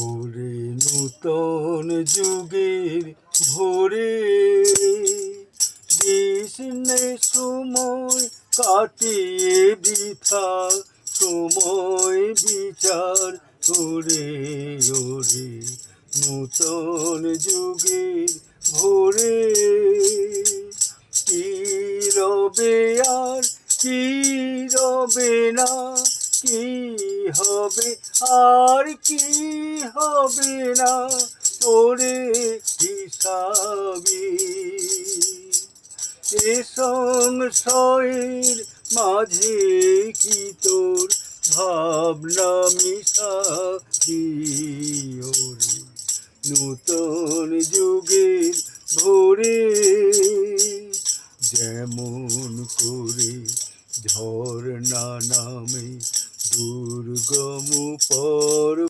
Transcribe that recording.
ওরে নূতন যুগের ভোরে দিস নে সময় কাটিয়ে বৃথা সময় বিচার করে। ওরে নূতন যুগের ভোরে কি রবে আর কি রবে না, কি হবে আর কি হবে না তোরে হিসাবি। এ সংশয়ের মাঝে কি তোর ভাবনা মিশাবি। ওরে নূতন যুগের ভোরে